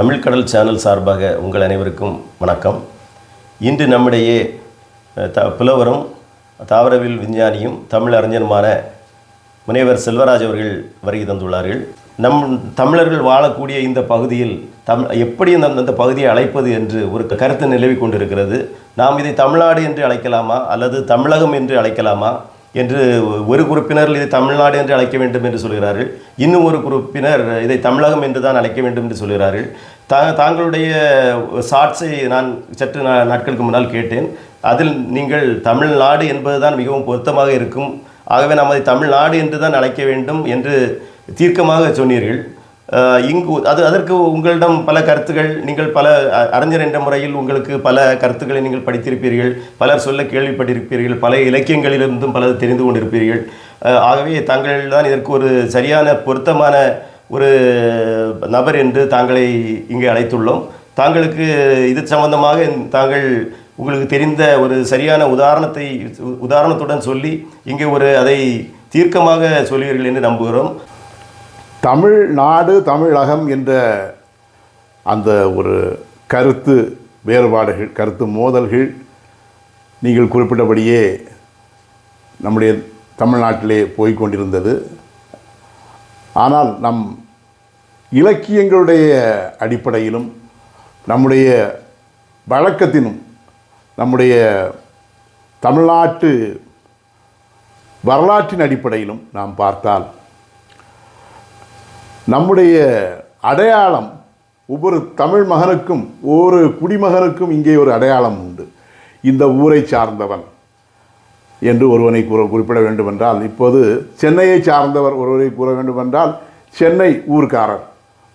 தமிழ் கடல் சேனல் சார்பாக உங்கள் அனைவருக்கும் வணக்கம். இன்று நம்மிடையே புலவரும் தாவரவியல் விஞ்ஞானியும் தமிழ் அறிஞருமான முனைவர் செல்வராஜ் அவர்கள் வருகை தந்துள்ளார்கள். நம் தமிழர்கள் வாழக்கூடிய இந்த பகுதியில் எப்படி அந்த பகுதியை அழைப்பது என்று ஒரு கருத்து நிலவி கொண்டிருக்கிறது. நாம் இதை தமிழ்நாடு என்று அழைக்கலாமா அல்லது தமிழகம் என்று அழைக்கலாமா என்று ஒரு குரூப்பினர் இதை தமிழ்நாடு என்று அழைக்க வேண்டும் என்று சொல்கிறார்கள். இன்னும் ஒரு குரூப்பினர் இதை தமிழகம் என்று தான் அழைக்க வேண்டும் என்று சொல்கிறார்கள். தாங்களுடைய ஷார்ட்ஸை நான் சற்று நாட்களுக்கு முன்னால் கேட்டேன். அதில் நீங்கள் தமிழ்நாடு என்பது தான் மிகவும் பொருத்தமாக இருக்கும், ஆகவே நாம் அதை தமிழ்நாடு என்று தான் அழைக்க வேண்டும் என்று தீர்க்கமாக சொன்னீர்கள். அதற்கு உங்களிடம் பல கருத்துக்கள், நீங்கள் பல அறிஞர் என்ற முறையில் உங்களுக்கு பல கருத்துக்களை நீங்கள் படித்திருப்பீர்கள், பலர் சொல்ல கேள்விப்பட்டிருப்பீர்கள், பல இலக்கியங்களிலிருந்தும் பலர் தெரிந்து கொண்டிருப்பீர்கள். ஆகவே தாங்கள் தான் இதற்கு ஒரு சரியான பொருத்தமான ஒரு நபர் என்று தாங்களை இங்கே அழைத்துள்ளோம். தாங்களுக்கு இது சம்பந்தமாக உங்களுக்கு தெரிந்த ஒரு சரியான உதாரணத்துடன் சொல்லி இங்கே அதை தீர்க்கமாக சொல்வீர்கள் என்று நம்புகிறோம். தமிழ்நாடு தமிழகம் என்ற அந்த ஒரு கருத்து வேறுபாடுகள், கருத்து மோதல்கள் நீங்கள் குறிப்பிட்டபடியே நம்முடைய தமிழ்நாட்டிலே போய்கொண்டிருந்தது. ஆனால் நம் இலக்கியங்களுடைய அடிப்படையிலும் நம்முடைய வழக்கத்தினும் நம்முடைய தமிழ்நாட்டு வரலாற்றின் அடிப்படையிலும் நாம் பார்த்தால் நம்முடைய அடையாளம் ஒவ்வொரு தமிழ் மகனுக்கும் ஒவ்வொரு குடிமகனுக்கும் இங்கே ஒரு அடையாளம் உண்டு. இந்த ஊரை சார்ந்தவன் என்று ஒருவனை குறிப்பிட வேண்டுமென்றால், இப்போது சென்னையை சார்ந்தவர் ஒருவரை கூற வேண்டுமென்றால் சென்னை ஊர்க்காரர்,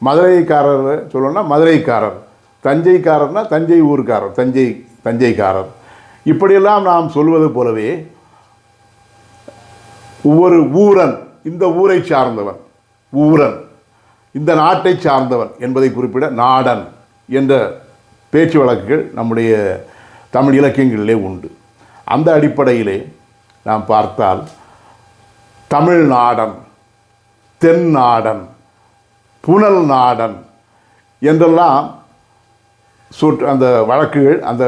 மதுரைக்காரர் சொல்லணும்னா மதுரைக்காரர், தஞ்சைக்காரர்னா தஞ்சை ஊர்க்காரர், தஞ்சைக்காரர். இப்படியெல்லாம் நாம் சொல்வது போலவே ஒவ்வொரு ஊரன் இந்த ஊரை சார்ந்தவன், ஊரன் இந்த நாட்டை சார்ந்தவன் என்பதை குறிப்பிட நாடன் என்ற பேச்சு வழக்குகள் நம்முடைய தமிழ் இலக்கியங்களிலே உண்டு. அந்த அடிப்படையிலே நாம் பார்த்தால் தமிழ்நாடன், தென்னாடன், புனல் நாடன் என்றெல்லாம் அந்த வழக்குகள், அந்த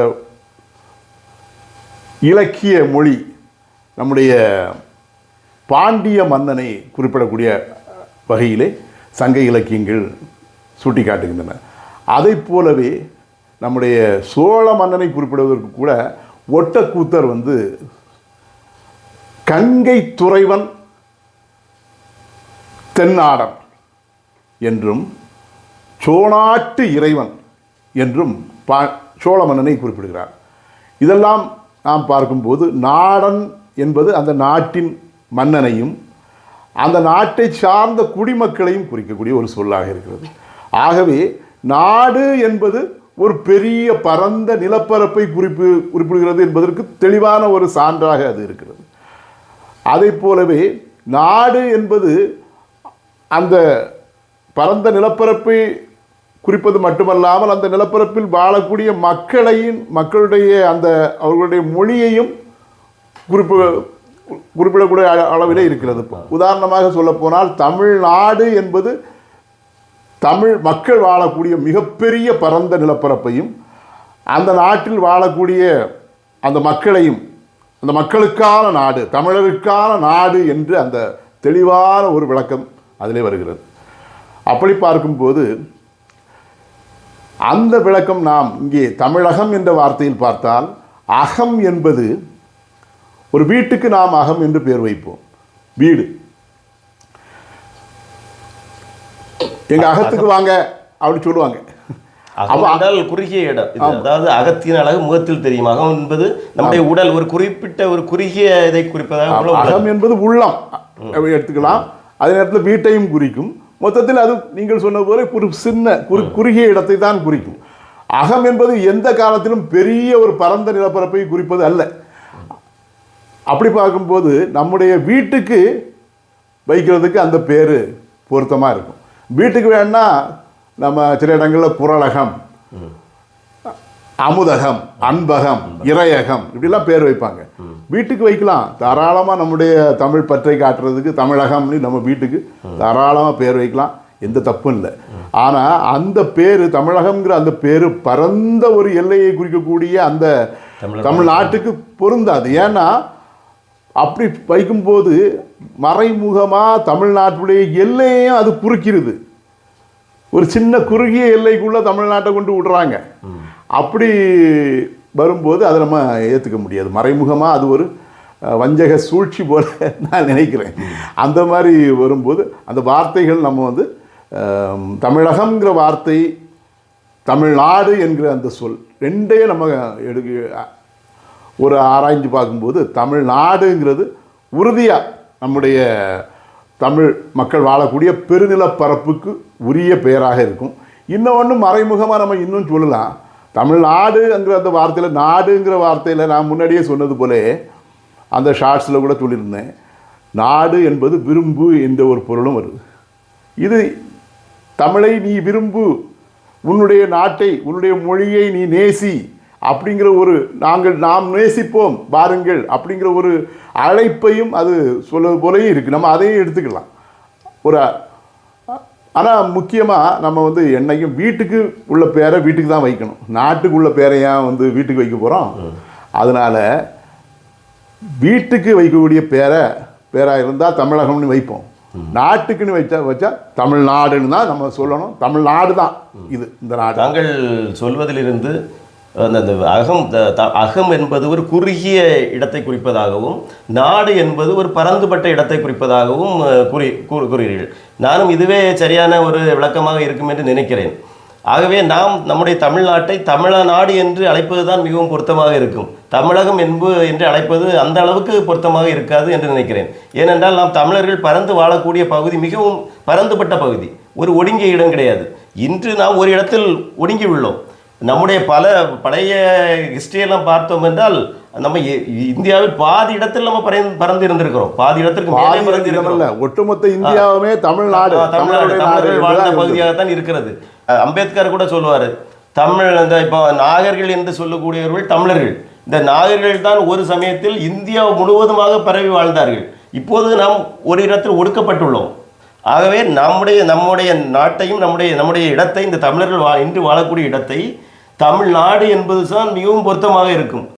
இலக்கிய மொழி நம்முடைய பாண்டிய மன்னனை குறிப்பிடக்கூடிய வகையிலே சங்க இலக்கியங்கள் சுட்டி காட்டுகின்றன. அதை போலவே நம்முடைய சோழ மன்னனை குறிப்பிடுவதற்கு கூட ஒட்டக்கூத்தர் கங்கை துறைவன் தென்னாடன் என்றும் சோழநாட்டு இறைவன் என்றும் சோழ மன்னனை குறிப்பிடுகிறார். இதெல்லாம் நாம் பார்க்கும்போது நாடன் என்பது அந்த நாட்டின் மன்னனையும் அந்த நாட்டை சார்ந்த குடிமக்களையும் குறிக்கக்கூடிய ஒரு சொல்லாக இருக்கிறது. ஆகவே நாடு என்பது ஒரு பெரிய பரந்த நிலப்பரப்பை குறிப்பிடுகிறது என்பதற்கு தெளிவான ஒரு சான்றாக அது இருக்கிறது. அதை போலவே நாடு என்பது அந்த பரந்த நிலப்பரப்பை குறிப்பது மட்டுமல்லாமல் அந்த நிலப்பரப்பில் வாழக்கூடிய மக்களுடைய அவர்களுடைய மொழியையும் குறிப்பிடக்கூடிய அளவிலே இருக்கிறது. உதாரணமாக சொல்லப்போனால் தமிழ்நாடு என்பது தமிழ் மக்கள் வாழக்கூடிய மிகப்பெரிய பரந்த நிலப்பரப்பையும் அந்த நாட்டில் வாழக்கூடிய அந்த மக்களையும், அந்த மக்களுக்கான நாடு, தமிழருக்கான நாடு என்று அந்த தெளிவான ஒரு விளக்கம் அதிலே வருகிறது. அப்படி பார்க்கும்போது அந்த விளக்கம் நாம் இங்கே தமிழகம் என்ற வார்த்தையில் பார்த்தால், அகம் என்பது ஒரு வீட்டுக்கு நாம் அகம் என்று பேர் வைப்போம். வீடு, எங்க அகத்துக்கு வாங்க அப்படி சொல்லுவாங்க. குறுகிய இடம், அதாவது அகத்தின் அழகு முகத்தில் தெரியும். அகம் என்பது நம்முடைய உடல், ஒரு குறிப்பிட்ட ஒரு குறுகிய இதை குறிப்பதாக. அகம் என்பது உள்ளம் எடுத்துக்கலாம். அதே நேரத்தில் வீட்டையும் குறிக்கும். மொத்தத்தில் அது நீங்கள் சொன்ன போல ஒரு சின்ன குறுகிய இடத்தை தான் குறிக்கும். அகம் என்பது எந்த காலத்திலும் பெரிய ஒரு பரந்த நிலப்பரப்பை குறிப்பது அல்ல. அப்படி பார்க்கும்போது நம்முடைய வீட்டுக்கு வைக்கிறதுக்கு அந்த பேர் பொருத்தமாக இருக்கும். வீட்டுக்கு வேணா நம்ம சில இடங்களில் குறளகம், அமுதகம், அன்பகம், இறையகம் இப்படிலாம் பேர் வைப்பாங்க. வீட்டுக்கு வைக்கலாம் தாராளமாக. நம்முடைய தமிழ் பற்றை காட்டுறதுக்கு தமிழகம்னு நம்ம வீட்டுக்கு தாராளமாக பேர் வைக்கலாம். எந்த தப்பும் இல்லை. ஆனால் அந்த பேர் தமிழகம்ங்கிற அந்த பேர் பரந்த ஒரு எல்லையை குறிக்கக்கூடிய அந்த தமிழ்நாட்டுக்கு பொருந்தாது. ஏன்னா அப்படி வைக்கும்போது மறைமுகமாக தமிழ்நாட்டுடைய எல்லையையும் அது குறுக்கிறது. ஒரு சின்ன குறுகிய எல்லைக்குள்ளே தமிழ்நாட்டை கொண்டு விடுறாங்க. அப்படி வரும்போது அதை நம்ம ஏற்றுக்க முடியாது. மறைமுகமாக அது ஒரு வஞ்சக சூழ்ச்சி போல நான் நினைக்கிறேன். அந்த மாதிரி வரும்போது அந்த வார்த்தைகள் நம்ம வந்து தமிழகம்ங்கிற வார்த்தை, தமிழ்நாடு என்கிற அந்த சொல் ரெண்டையும் நம்ம ஒரு ஆராய்ஞ்சு பார்க்கும்போது தமிழ்நாடுங்கிறது உறுதியாக நம்முடைய தமிழ் மக்கள் வாழக்கூடிய பெருநிலப்பரப்புக்கு உரிய பெயராக இருக்கும். இன்னொன்று மறைமுகமாக நம்ம இன்னும் சொல்லலாம். தமிழ்நாடுங்கிற அந்த வார்த்தையில், நாடுங்கிற வார்த்தையில் நான் முன்னாடியே சொன்னது போல அந்த ஷார்ட்ஸில் கூட சொல்லியிருந்தேன், நாடு என்பது விரும்பு என்ற ஒரு பொருளும் வருது. இது தமிழை நீ விரும்பு, உன்னுடைய நாட்டை, உன்னுடைய மொழியை நீ நேசி அப்படிங்கிற ஒரு நாம் நேசிப்போம் பாருங்கள் அப்படிங்கிற ஒரு அழைப்பையும் அது சொல்வது போலையும் இருக்குது. நம்ம அதையும் எடுத்துக்கலாம். ஆனால் முக்கியமாக நம்ம வந்து என்னைக்கும் வீட்டுக்கு உள்ள பேரை வீட்டுக்கு தான் வைக்கணும். நாட்டுக்கு உள்ள பேரையாக வந்து வீட்டுக்கு வைக்க போகிறோம். அதனால் வீட்டுக்கு வைக்கக்கூடிய பேராக இருந்தால் தமிழகம்னு வைப்போம். நாட்டுக்குன்னு வச்சா தமிழ்நாடுன்னு தான் நம்ம சொல்லணும். தமிழ்நாடு தான் இது, இந்த நாடு. தாங்கள் சொல்வதிலிருந்து அந்த அகம் என்பது ஒரு குறுகிய இடத்தை குறிப்பதாகவும், நாடு என்பது ஒரு பரந்துபட்ட இடத்தை குறிப்பதாகவும் கூறுகிறீர்கள். நானும் இதுவே சரியான ஒரு விளக்கமாக இருக்கும் என்று நினைக்கிறேன். ஆகவே நாம் நம்முடைய தமிழ்நாட்டை தமிழ்நாடு என்று அழைப்பது தான் மிகவும் பொருத்தமாக இருக்கும். தமிழகம் என்று அழைப்பது அந்த அளவுக்கு பொருத்தமாக இருக்காது என்று நினைக்கிறேன். ஏனென்றால் நாம் தமிழர்கள் பறந்து வாழக்கூடிய பகுதி மிகவும் பரந்துபட்ட பகுதி, ஒரு ஒடுங்கிய இடம் கிடையாது. இன்று நாம் ஒரு இடத்தில் ஒடுங்கி உள்ளோம். நம்முடைய பழைய ஹிஸ்டரியெல்லாம் பார்த்தோம் என்றால் நம்ம இந்தியாவில் பாதி இடத்தில் நம்ம பறந்து இருந்திருக்கிறோம். பாதி இடத்திற்கு மேலே பறந்து இருக்கிறோம். ஒட்டுமொத்த இந்தியாவுமே தமிழர்கள் வாழ்ந்த பகுதியாகத்தான் இருக்கிறது. அம்பேத்கர் கூட சொல்லுவார், இப்போ நாகர்கள் என்று சொல்லக்கூடியவர்கள் தமிழர்கள். இந்த நாகர்கள் தான் ஒரு சமயத்தில் இந்தியா முழுவதுமாக பரவி வாழ்ந்தார்கள். இப்போது நாம் ஒரு இடத்தில் ஒடுக்கப்பட்டுள்ளோம். ஆகவே நம்முடைய நாட்டையும் நம்முடைய இடத்தை, இந்த தமிழர்கள் இன்று வாழக்கூடிய இடத்தை தமிழ்நாடு என்பது தான் மிகவும் பொருத்தமாக இருக்கும்.